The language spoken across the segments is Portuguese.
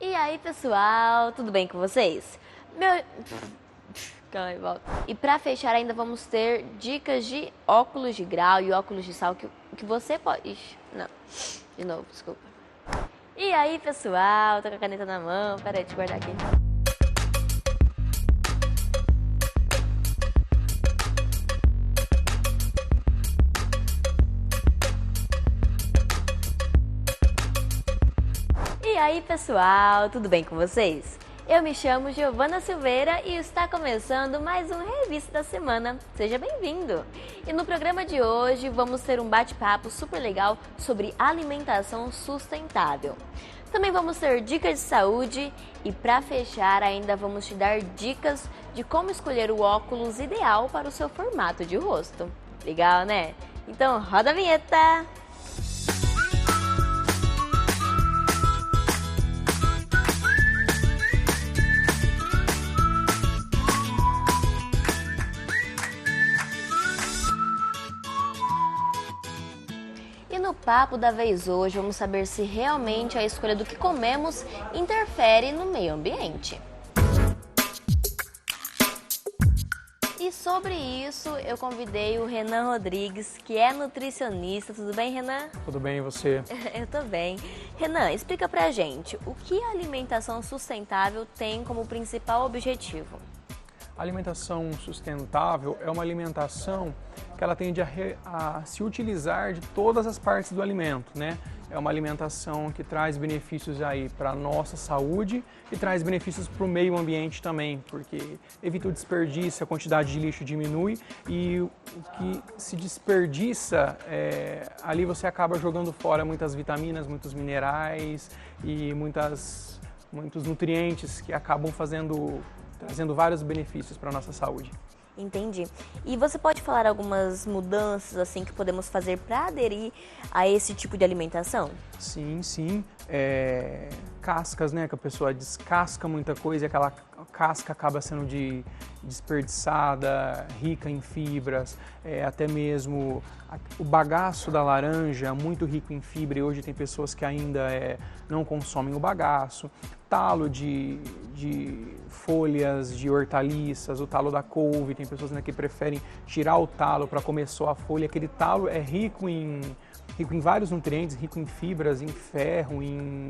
E aí, pessoal, tudo bem com vocês? Meu... Calma aí, volta. E pra fechar, ainda vamos ter dicas de óculos de grau e óculos de sal que você pode... Ixi, não, de novo, desculpa. E aí, pessoal, tô com a caneta na mão, peraí, deixa eu guardar aqui. E aí, pessoal, tudo bem com vocês? Eu me chamo Giovana Silveira e está começando mais um Revista da Semana. Seja bem-vindo! E no programa de hoje vamos ter um bate-papo super legal sobre alimentação sustentável. Também vamos ter dicas de saúde e para fechar ainda vamos te dar dicas de como escolher o óculos ideal para o seu formato de rosto. Legal, né? Então roda a vinheta! E no papo da vez hoje, vamos saber se realmente a escolha do que comemos interfere no meio ambiente. E sobre isso, eu convidei o Renan Rodrigues, que é nutricionista. Tudo bem, Renan? Tudo bem, e você? Eu tô bem. Renan, explica pra gente, o que a alimentação sustentável tem como principal objetivo? A alimentação sustentável é uma alimentação que ela tende a se utilizar de todas as partes do alimento, né? É uma alimentação que traz benefícios aí para a nossa saúde e traz benefícios para o meio ambiente também, porque evita o desperdício, a quantidade de lixo diminui e o que se desperdiça, ali você acaba jogando fora muitas vitaminas, muitos minerais e muitos nutrientes que acabam trazendo vários benefícios para a nossa saúde. Entendi. E você pode falar algumas mudanças assim que podemos fazer para aderir a esse tipo de alimentação? Sim. Cascas, né? Que a pessoa descasca muita coisa e aquela casca acaba sendo desperdiçada, rica em fibras, até mesmo o bagaço da laranja, muito rico em fibra, e hoje tem pessoas que ainda não consomem o bagaço. Talo de folhas de hortaliças, o talo da couve, tem pessoas, né, que preferem tirar o talo para comer só a folha. Aquele talo é rico em vários nutrientes, rico em fibras, em ferro, em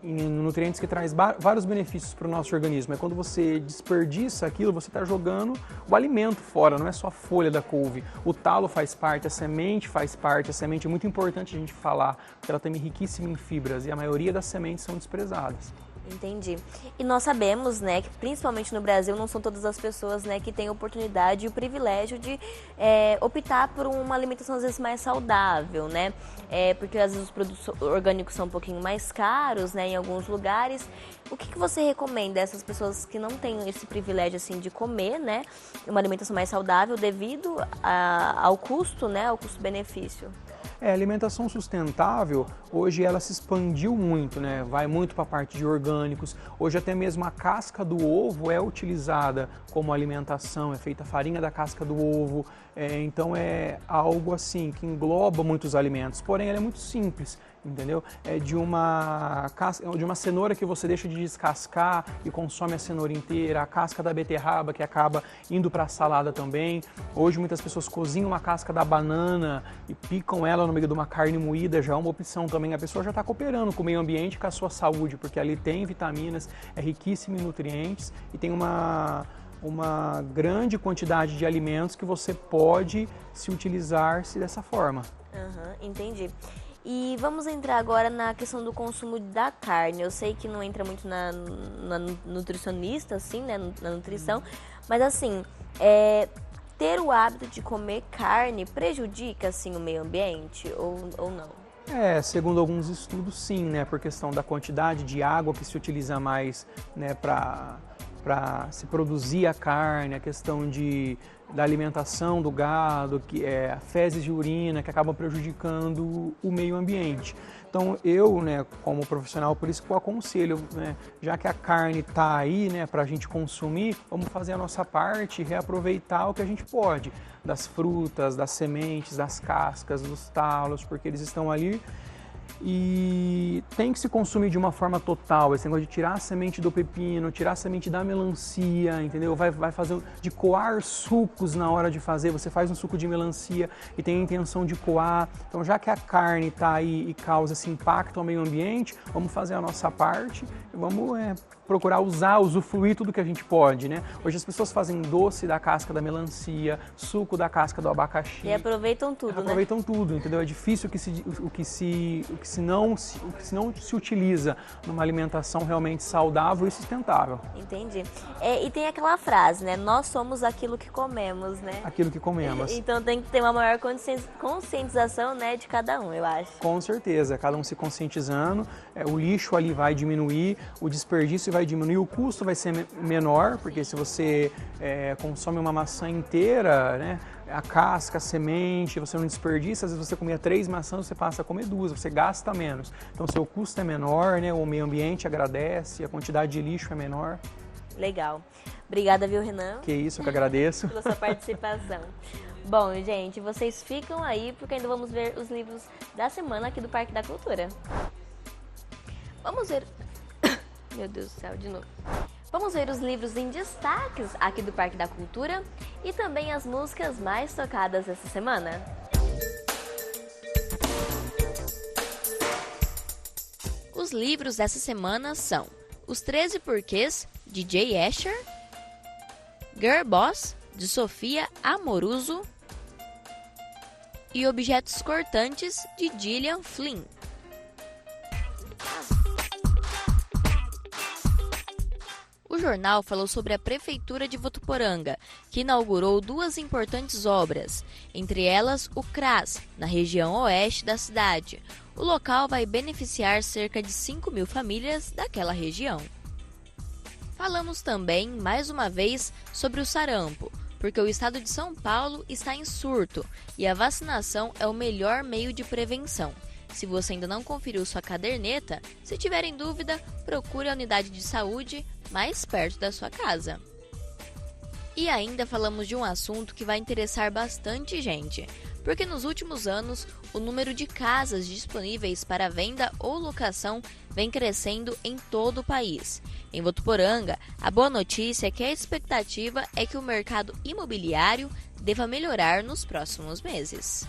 nutrientes que traz vários benefícios para o nosso organismo. É quando você desperdiça aquilo, você está jogando o alimento fora, não é só a folha da couve. O talo faz parte, a semente faz parte. A semente é muito importante a gente falar, porque ela também é riquíssima em fibras e a maioria das sementes são desprezadas. Entendi. E nós sabemos, né, que principalmente no Brasil não são todas as pessoas, né, que têm a oportunidade e o privilégio de optar por uma alimentação às vezes mais saudável, né? Porque às vezes os produtos orgânicos são um pouquinho mais caros, né, em alguns lugares. O que você recomenda a essas pessoas que não têm esse privilégio assim de comer, né, uma alimentação mais saudável devido ao custo, né, ao custo-benefício? A alimentação sustentável, hoje ela se expandiu muito, né? Vai muito para a parte de orgânicos. Hoje até mesmo a casca do ovo é utilizada como alimentação, é feita a farinha da casca do ovo. Então é algo assim que engloba muitos alimentos, porém ela é muito simples, entendeu? É de uma cenoura que você deixa de descascar e consome a cenoura inteira, a casca da beterraba que acaba indo para a salada também. Hoje muitas pessoas cozinham uma casca da banana e picam ela no meio de uma carne moída, já é uma opção também. A pessoa já está cooperando com o meio ambiente e com a sua saúde, porque ali tem vitaminas, é riquíssimo em nutrientes e tem uma grande quantidade de alimentos que você pode se utilizar-se dessa forma. Entendi. E vamos entrar agora na questão do consumo da carne. Eu sei que não entra muito na nutricionista, assim, né, na nutrição, mas assim, ter o hábito de comer carne prejudica, assim, o meio ambiente ou não? Segundo alguns estudos, sim, né, por questão da quantidade de água que se utiliza mais, né, para se produzir a carne, a questão da alimentação do gado, que é fezes de urina, que acabam prejudicando o meio ambiente. Então eu, né, como profissional, por isso que eu aconselho, né, já que a carne está aí, né, para a gente consumir, vamos fazer a nossa parte e reaproveitar o que a gente pode, das frutas, das sementes, das cascas, dos talos, porque eles estão ali E tem que se consumir de uma forma total, esse negócio de tirar a semente do pepino, tirar a semente da melancia, entendeu? Vai fazer de coar sucos na hora de fazer, você faz um suco de melancia e tem a intenção de coar. Então, já que a carne está aí e causa esse impacto ao meio ambiente, vamos fazer a nossa parte e vamos procurar usufruir tudo que a gente pode, né? Hoje as pessoas fazem doce da casca da melancia, suco da casca do abacaxi. E aproveitam tudo, Aproveitam tudo, entendeu? É difícil o que não se utiliza numa alimentação realmente saudável e sustentável. Entendi. E tem aquela frase, né? Nós somos aquilo que comemos, né? Aquilo que comemos. Então tem que ter uma maior conscientização, né, de cada um, eu acho. Com certeza, cada um se conscientizando, o lixo ali vai diminuir, o desperdício vai diminuir, o custo vai ser menor, porque se você consome uma maçã inteira, né, a casca, a semente, você não desperdiça, às vezes você comia 3 maçãs, você passa a comer 2, você gasta menos. Então, seu custo é menor, né, o meio ambiente agradece, a quantidade de lixo é menor. Legal. Obrigada, viu, Renan? Que isso, eu que agradeço. Pela sua participação. Bom, gente, vocês ficam aí porque ainda vamos ver os livros da semana aqui do Parque da Cultura. Vamos ver... Meu Deus do céu, de novo. Vamos ver os livros em destaques aqui do Parque da Cultura e também as músicas mais tocadas essa semana. Os livros dessa semana são Os 13 Porquês, de Jay Asher, Girl Boss, de Sofia Amoruso e Objetos Cortantes, de Gillian Flynn. O jornal falou sobre a Prefeitura de Votuporanga, que inaugurou 2 importantes obras, entre elas o CRAS, na região oeste da cidade. O local vai beneficiar cerca de 5.000 famílias daquela região. Falamos também, mais uma vez, sobre o sarampo, porque o estado de São Paulo está em surto e a vacinação é o melhor meio de prevenção. Se você ainda não conferiu sua caderneta, se tiver em dúvida, procure a unidade de saúde mais perto da sua casa. E ainda falamos de um assunto que vai interessar bastante gente, porque nos últimos anos o número de casas disponíveis para venda ou locação vem crescendo em todo o país. Em Votuporanga, a boa notícia é que a expectativa é que o mercado imobiliário deva melhorar nos próximos meses.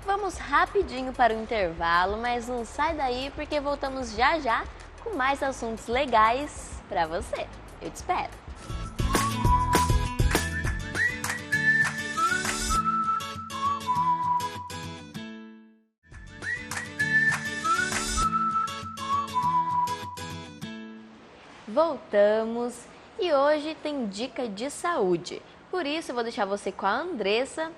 Vamos rapidinho para o intervalo, mas não sai daí porque voltamos já já com mais assuntos legais para você. Eu te espero. Voltamos e hoje tem dica de saúde. Por isso eu vou deixar você com a Andressa.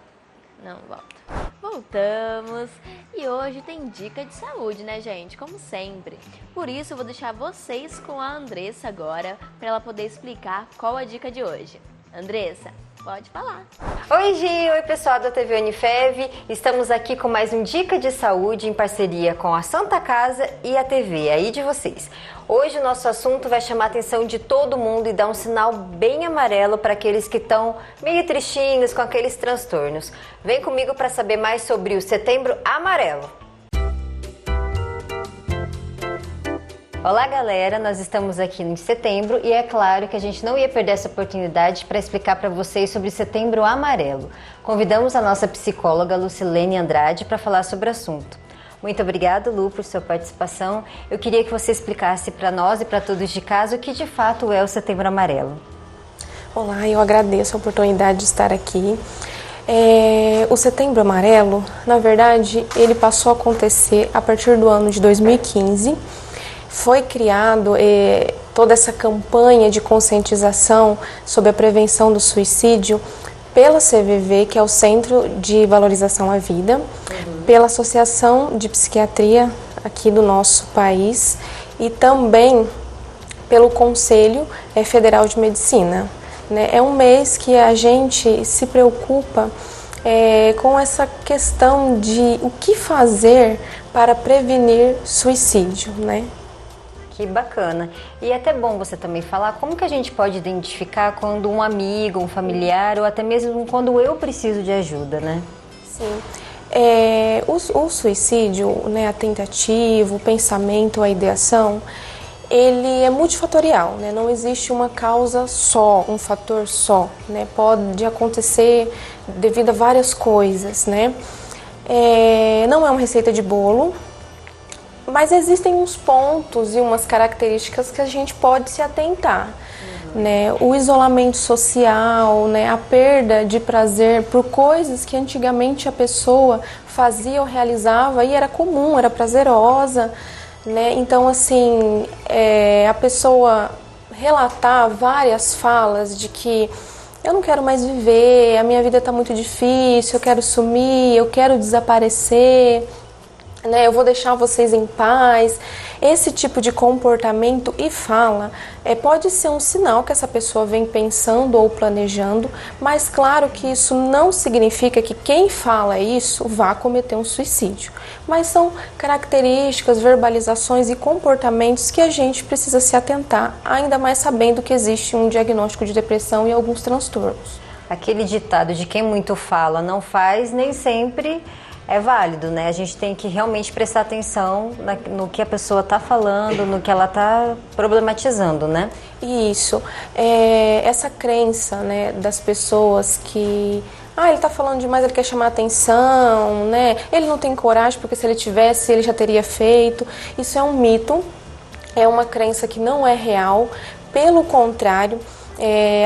Não, volta. Voltamos e hoje tem dica de saúde, né, gente? Como sempre. Por isso eu vou deixar vocês com a Andressa agora para ela poder explicar qual a dica de hoje. Andressa, pode falar. Oi, Gi! Oi, pessoal da TV Unifev. Estamos aqui com mais um Dica de Saúde em parceria com a Santa Casa e a TV aí de vocês. Hoje o nosso assunto vai chamar a atenção de todo mundo e dar um sinal bem amarelo para aqueles que estão meio tristinhos com aqueles transtornos. Vem comigo para saber mais sobre o Setembro Amarelo. Olá, galera! Nós estamos aqui em setembro e é claro que a gente não ia perder essa oportunidade para explicar para vocês sobre Setembro Amarelo. Convidamos a nossa psicóloga Lucilene Andrade para falar sobre o assunto. Muito obrigada, Lu, por sua participação. Eu queria que você explicasse para nós e para todos de casa o que de fato é o Setembro Amarelo. Olá, eu agradeço a oportunidade de estar aqui. O Setembro Amarelo, na verdade, ele passou a acontecer a partir do ano de 2015. Foi criado toda essa campanha de conscientização sobre a prevenção do suicídio pela CVV, que é o Centro de Valorização à Vida, pela Associação de Psiquiatria aqui do nosso país e também pelo Conselho Federal de Medicina. É um mês que a gente se preocupa com essa questão de o que fazer para prevenir suicídio, né? Que bacana. E é até bom você também falar como que a gente pode identificar quando um amigo, um familiar ou até mesmo quando eu preciso de ajuda, né? Sim. O suicídio, né, a tentativa, o pensamento, a ideação, ele é multifatorial, né? Não existe uma causa só, um fator só, né? Pode acontecer devido a várias coisas, né? Não é uma receita de bolo, mas existem uns pontos e umas características que a gente pode se atentar, né? O isolamento social, né? A perda de prazer por coisas que antigamente a pessoa fazia ou realizava e era comum, era prazerosa, né? Então, assim, a pessoa relatar várias falas de que eu não quero mais viver, a minha vida está muito difícil, eu quero sumir, eu quero desaparecer, né, eu vou deixar vocês em paz. Esse tipo de comportamento e fala pode ser um sinal que essa pessoa vem pensando ou planejando, mas claro que isso não significa que quem fala isso vá cometer um suicídio. Mas são características, verbalizações e comportamentos que a gente precisa se atentar, ainda mais sabendo que existe um diagnóstico de depressão e alguns transtornos. Aquele ditado de quem muito fala não faz, nem sempre é válido, né? A gente tem que realmente prestar atenção no que a pessoa está falando, no que ela está problematizando, né? Isso. Essa crença, né, das pessoas que ele está falando demais, ele quer chamar atenção, né? Ele não tem coragem porque se ele tivesse, ele já teria feito. Isso é um mito, é uma crença que não é real. Pelo contrário,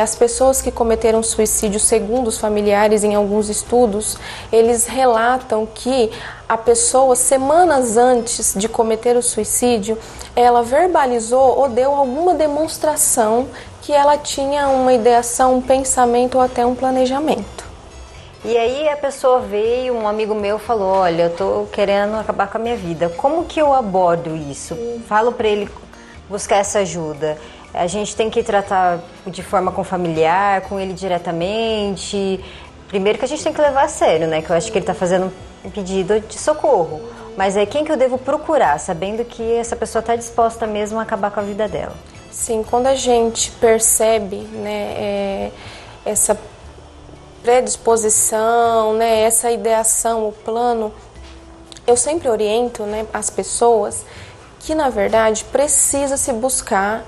as pessoas que cometeram suicídio, segundo os familiares, em alguns estudos, eles relatam que a pessoa, semanas antes de cometer o suicídio, ela verbalizou ou deu alguma demonstração que ela tinha uma ideação, um pensamento ou até um planejamento. E aí a pessoa veio, um amigo meu falou, olha, eu tô querendo acabar com a minha vida. Como que eu abordo isso? Falo para ele buscar essa ajuda. A gente tem que tratar de forma com familiar, com ele diretamente. Primeiro que a gente tem que levar a sério, né? Que eu acho que ele está fazendo um pedido de socorro. Mas quem que eu devo procurar, sabendo que essa pessoa está disposta mesmo a acabar com a vida dela? Sim, quando a gente percebe, né, essa predisposição, né, essa ideação, o plano, eu sempre oriento, né, as pessoas que, na verdade, precisa se buscar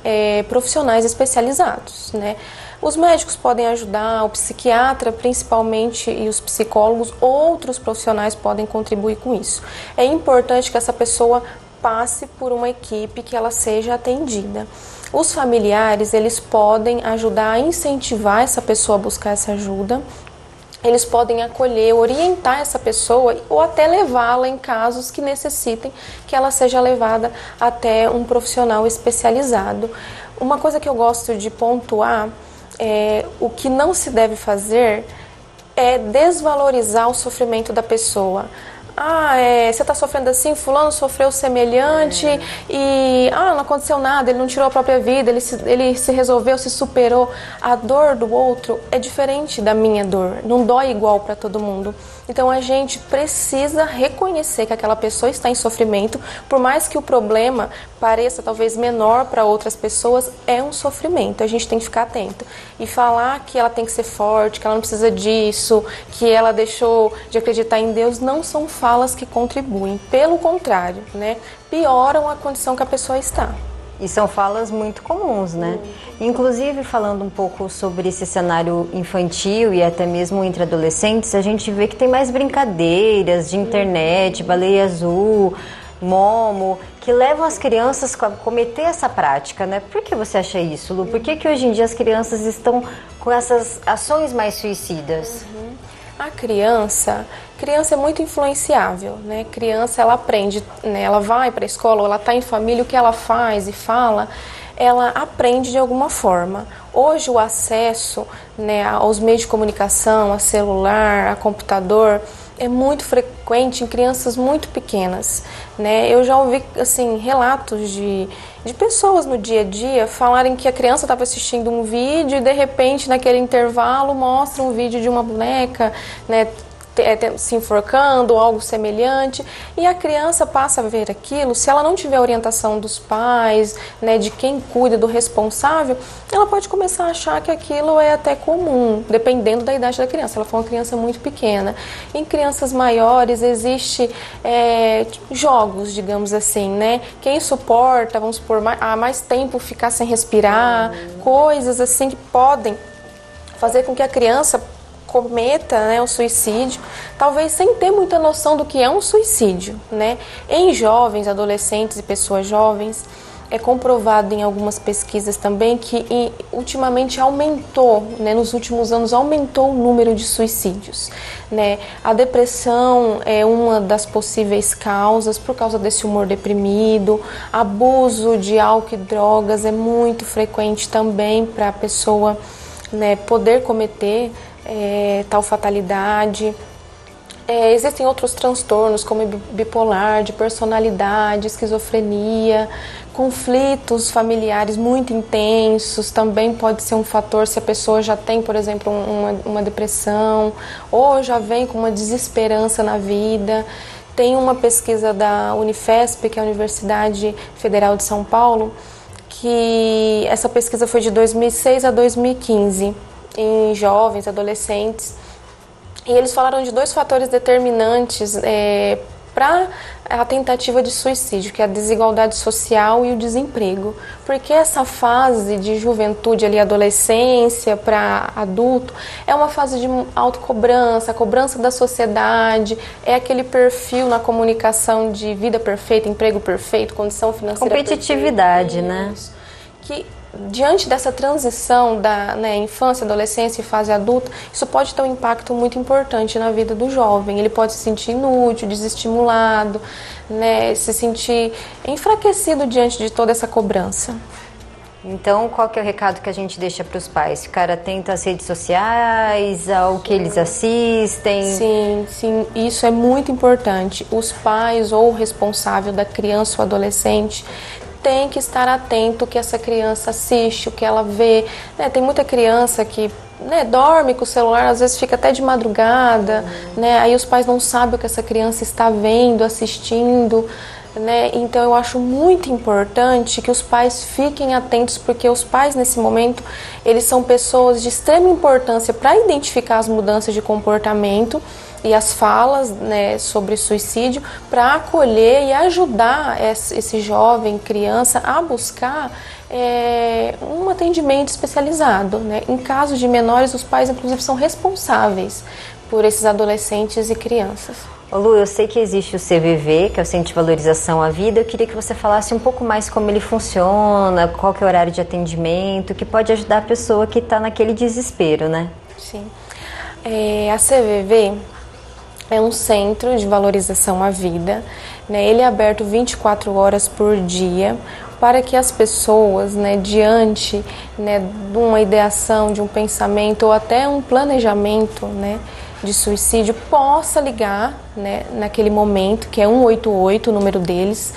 profissionais especializados, né? Os médicos podem ajudar, o psiquiatra principalmente e os psicólogos, outros profissionais podem contribuir com isso. É importante que essa pessoa passe por uma equipe, que ela seja atendida. Os familiares, eles podem ajudar a incentivar essa pessoa a buscar essa ajuda. Eles podem acolher, orientar essa pessoa ou até levá-la em casos que necessitem que ela seja levada até um profissional especializado. Uma coisa que eu gosto de pontuar o que não se deve fazer é desvalorizar o sofrimento da pessoa. Você está sofrendo assim, fulano sofreu semelhante e não aconteceu nada, ele não tirou a própria vida, ele se resolveu, se superou. A dor do outro é diferente da minha dor, não dói igual para todo mundo. Então a gente precisa reconhecer que aquela pessoa está em sofrimento, por mais que o problema pareça talvez menor para outras pessoas, é um sofrimento. A gente tem que ficar atento e falar que ela tem que ser forte, que ela não precisa disso, que ela deixou de acreditar em Deus, não são falas que contribuem. Pelo contrário, né, pioram a condição que a pessoa está. E são falas muito comuns, né? Inclusive, falando um pouco sobre esse cenário infantil e até mesmo entre adolescentes, a gente vê que tem mais brincadeiras de internet, baleia azul, Momo, que levam as crianças a cometer essa prática, né? Por que você acha isso, Lu? Por que hoje em dia as crianças estão com essas ações mais suicidas? A criança é muito influenciável, né? Criança, ela aprende, né? Ela vai para a escola, ela está em família, o que ela faz e fala, ela aprende de alguma forma. Hoje o acesso, né, aos meios de comunicação, a celular, a computador, é muito frequente em crianças muito pequenas, né? Eu já ouvi assim, relatos de pessoas no dia a dia falarem que a criança estava assistindo um vídeo e de repente naquele intervalo mostra um vídeo de uma boneca, né, se enforcando ou algo semelhante, e a criança passa a ver aquilo. Se ela não tiver orientação dos pais, né, de quem cuida, do responsável, ela pode começar a achar que aquilo é até comum, dependendo da idade da criança. Se ela for uma criança muito pequena. Em crianças maiores existe jogos, digamos assim, né? Quem suporta, vamos supor, há mais tempo ficar sem respirar, coisas assim que podem fazer com que a criança cometa, né, o suicídio, talvez sem ter muita noção do que é um suicídio, né? Em jovens, adolescentes e pessoas jovens, é comprovado em algumas pesquisas também que ultimamente aumentou, né, nos últimos anos aumentou o número de suicídios, né? A depressão é uma das possíveis causas por causa desse humor deprimido, abuso de álcool e drogas é muito frequente também para a pessoa, né, poder cometer tal fatalidade. Existem outros transtornos como bipolar, de personalidade, esquizofrenia, conflitos familiares muito intensos, também pode ser um fator se a pessoa já tem, por exemplo, uma depressão ou já vem com uma desesperança na vida. Tem uma pesquisa da Unifesp, que é a Universidade Federal de São Paulo, que essa pesquisa foi de 2006 a 2015, em jovens, adolescentes, e eles falaram de 2 fatores determinantes para a tentativa de suicídio, que é a desigualdade social e o desemprego. Porque essa fase de juventude, ali, adolescência para adulto, é uma fase de autocobrança, cobrança da sociedade, é aquele perfil na comunicação de vida perfeita, emprego perfeito, condição financeira competitividade, perfeita, né? Que diante dessa transição da, né, infância, adolescência e fase adulta, isso pode ter um impacto muito importante na vida do jovem. Ele pode se sentir inútil, desestimulado, né, se sentir enfraquecido diante de toda essa cobrança. Então, qual que é o recado que a gente deixa para os pais? Ficar atento às redes sociais, ao que eles assistem? Sim, isso é muito importante. Os pais ou o responsável da criança ou adolescente tem que estar atento ao que essa criança assiste, o que ela vê. Né? Tem muita criança que, né, dorme com o celular, às vezes fica até de madrugada, né? Aí os pais não sabem o que essa criança está vendo, assistindo, né? Então eu acho muito importante que os pais fiquem atentos, porque os pais nesse momento, eles são pessoas de extrema importância para identificar as mudanças de comportamento e as falas, né, sobre suicídio, para acolher e ajudar esse jovem, criança, a buscar um atendimento especializado, né? Em casos de menores, os pais inclusive são responsáveis por esses adolescentes e crianças. Ô Lu, eu sei que existe o CVV, que é o Centro de Valorização à Vida. Eu queria que você falasse um pouco mais como ele funciona, qual que é o horário de atendimento, que pode ajudar a pessoa que está naquele desespero, né? Sim. A CVV é um centro de valorização à vida, né? Ele é aberto 24 horas por dia para que as pessoas, né, diante, né, de uma ideação, de um pensamento ou até um planejamento, né, de suicídio, possa ligar, né, naquele momento, que é 188 o número deles,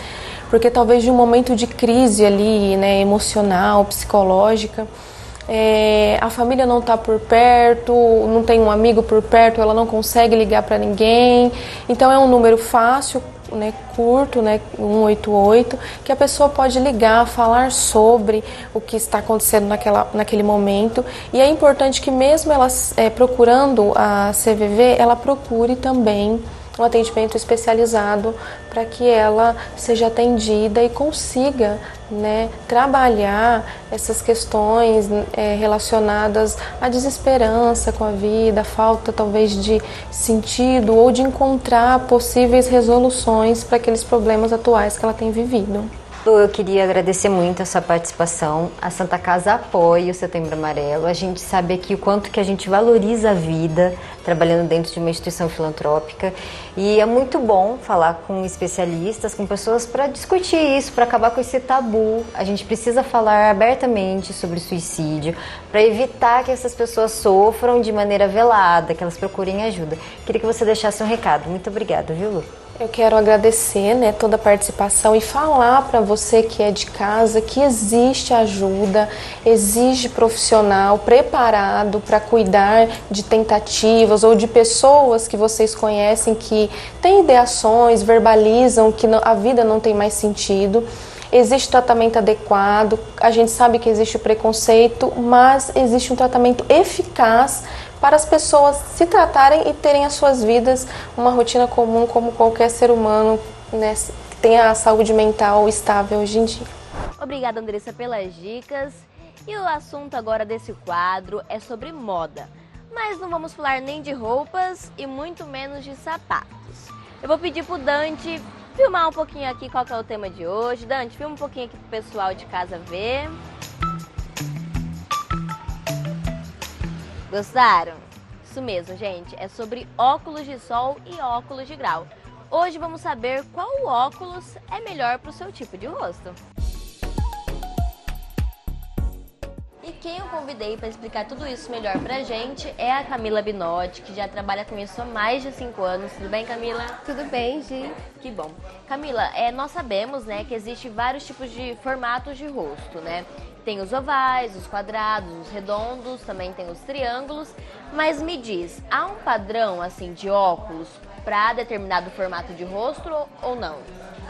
porque talvez de um momento de crise ali, né, emocional, psicológica, a família não está por perto, não tem um amigo por perto, ela não consegue ligar para ninguém. Então é um número fácil, né, curto, né, 188, que a pessoa pode ligar, falar sobre o que está acontecendo naquele momento. E é importante que mesmo ela procurando a CVV, ela procure também um atendimento especializado para que ela seja atendida e consiga, né, trabalhar essas questões relacionadas à desesperança com a vida, a falta talvez de sentido ou de encontrar possíveis resoluções para aqueles problemas atuais que ela tem vivido. Lu, eu queria agradecer muito a sua participação. A Santa Casa apoia o Setembro Amarelo. A gente sabe aqui o quanto que a gente valoriza a vida trabalhando dentro de uma instituição filantrópica. E é muito bom falar com especialistas, com pessoas para discutir isso, para acabar com esse tabu. A gente precisa falar abertamente sobre suicídio, para evitar que essas pessoas sofram de maneira velada, que elas procurem ajuda. Queria que você deixasse um recado. Muito obrigada, viu, Lu? Eu quero agradecer, né, toda a participação e falar para você que é de casa que existe ajuda, existe profissional preparado para cuidar de tentativas ou de pessoas que vocês conhecem que têm ideações, verbalizam que a vida não tem mais sentido. Existe tratamento adequado, a gente sabe que existe o preconceito, mas existe um tratamento eficaz para as pessoas se tratarem e terem as suas vidas uma rotina comum como qualquer ser humano, né, que tenha a saúde mental estável hoje em dia. Obrigada, Andressa, pelas dicas. E o assunto agora desse quadro é sobre moda. Mas não vamos falar nem de roupas e muito menos de sapatos. Eu vou pedir pro Dante filmar um pouquinho aqui qual que é o tema de hoje. Dante, filma um pouquinho aqui pro pessoal de casa ver. Gostaram? Isso mesmo, gente. É sobre óculos de sol e óculos de grau. Hoje vamos saber qual óculos é melhor para o seu tipo de rosto. E quem eu convidei para explicar tudo isso melhor pra gente é a Camila Binotti, que já trabalha com isso há mais de 5 anos. Tudo bem, Camila? Tudo bem, Gi. Que bom. Camila, nós sabemos, né, que existem vários tipos de formatos de rosto, né? Tem os ovais, os quadrados, os redondos, também tem os triângulos. Mas me diz, há um padrão assim de óculos para determinado formato de rosto ou não?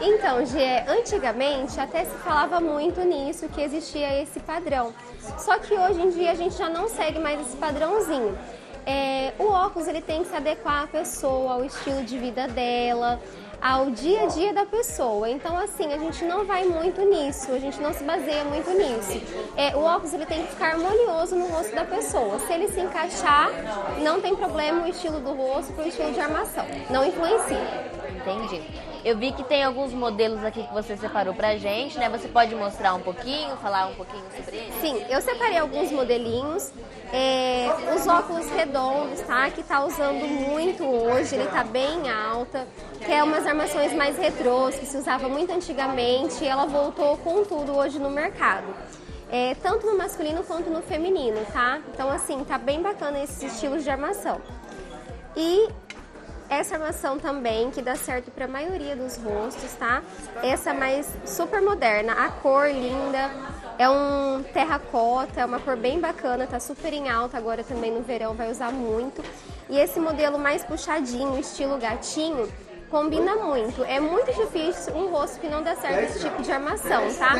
Então, Gi, antigamente até se falava muito nisso, que existia esse padrão. Só que hoje em dia a gente já não segue mais esse padrãozinho. O óculos ele tem que se adequar à pessoa, ao estilo de vida dela, ao dia a dia da pessoa. Então, assim, a gente não vai muito nisso, a gente não se baseia muito nisso. O óculos ele tem que ficar harmonioso no rosto da pessoa. Se ele se encaixar, não tem problema o estilo do rosto para o estilo de armação. Não influencia. Entendi. Eu vi que tem alguns modelos aqui que você separou pra gente, né? Você pode mostrar um pouquinho, falar um pouquinho sobre eles? Sim, eu separei alguns modelinhos. Os óculos redondos, tá? Que tá usando muito hoje, ele tá bem alta. Que é umas armações mais retrôs, que se usava muito antigamente. E ela voltou com tudo hoje no mercado. Tanto no masculino quanto no feminino, tá? Então, assim, tá bem bacana esses estilos de armação. E essa armação também, que dá certo para a maioria dos rostos, tá? Essa mais super moderna, a cor linda, é um terracota, é uma cor bem bacana, tá super em alta agora também no verão, vai usar muito. E esse modelo mais puxadinho, estilo gatinho, combina muito. É muito difícil um rosto que não dá certo esse tipo de armação, tá?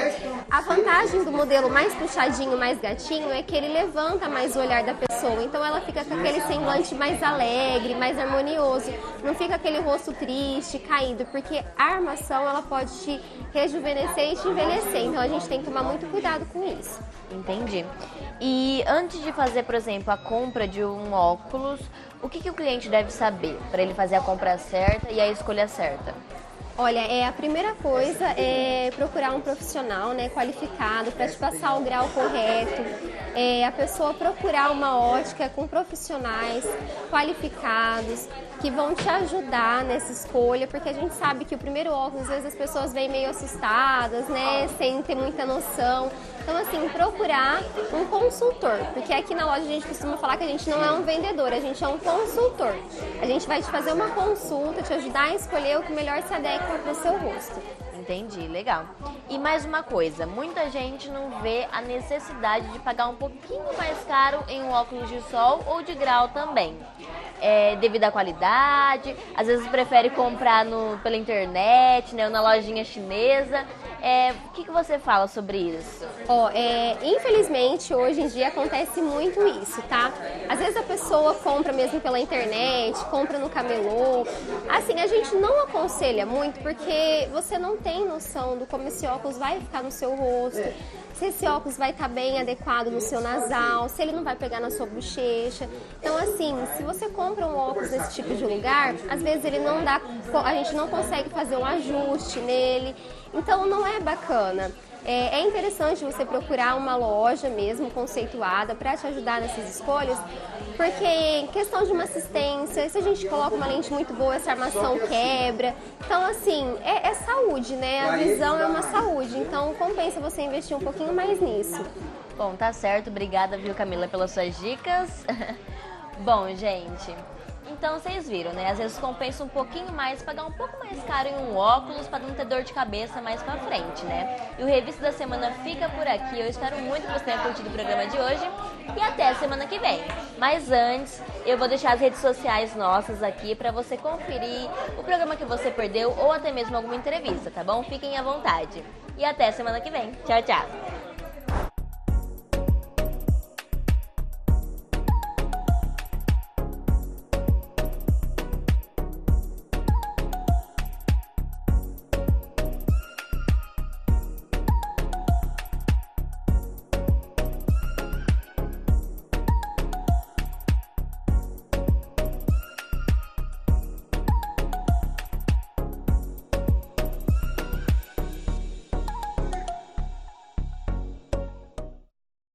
A vantagem do modelo mais puxadinho, mais gatinho, é que ele levanta mais o olhar da pessoa. Então ela fica com aquele semblante mais alegre, mais harmonioso. Não fica aquele rosto triste, caído, porque a armação ela pode te rejuvenescer e te envelhecer. Então a gente tem que tomar muito cuidado com isso. Entendi. E antes de fazer, por exemplo, a compra de um óculos, o que o cliente deve saber para ele fazer a compra certa e a escolha certa? Olha, a primeira coisa é procurar um profissional, né, qualificado para te passar o grau correto. A pessoa procurar uma ótica com profissionais qualificados que vão te ajudar nessa escolha, porque a gente sabe que o primeiro óculos, às vezes as pessoas vêm meio assustadas, né, sem ter muita noção. Então, assim, procurar um consultor, porque aqui na loja a gente costuma falar que a gente não é um vendedor, a gente é um consultor. A gente vai te fazer uma consulta, te ajudar a escolher o que melhor se adequa para o seu rosto. Entendi, legal. E mais uma coisa, muita gente não vê a necessidade de pagar um pouquinho mais caro em um óculos de sol ou de grau também. Devido à qualidade, às vezes prefere comprar pela internet, né, ou na lojinha chinesa. O que você fala sobre isso? Infelizmente, hoje em dia acontece muito isso, tá? Às vezes a pessoa compra mesmo pela internet, compra no camelô. Assim, a gente não aconselha muito porque você não tem noção do como esse óculos vai ficar no seu rosto, se esse óculos vai estar bem adequado no seu nasal, se ele não vai pegar na sua bochecha. Então, assim, se você compra um óculos nesse tipo de lugar, às vezes ele não dá, a gente não consegue fazer um ajuste nele. Então não é bacana. É interessante você procurar uma loja mesmo conceituada para te ajudar nessas escolhas, porque em questão de uma assistência, se a gente coloca uma lente muito boa, essa armação quebra. Então, assim, é saúde, né? A visão é uma saúde, então compensa você investir um pouquinho mais nisso. Bom, tá certo. Obrigada, viu, Camila, pelas suas dicas. Bom, gente, Então vocês viram, né? Às vezes compensa um pouquinho mais, pagar um pouco mais caro em um óculos para não ter dor de cabeça mais pra frente, né? E o Revista da Semana fica por aqui. Eu espero muito que você tenha curtido o programa de hoje e até a semana que vem. Mas antes, eu vou deixar as redes sociais nossas aqui para você conferir o programa que você perdeu ou até mesmo alguma entrevista, tá bom? Fiquem à vontade. E até a semana que vem. Tchau, tchau!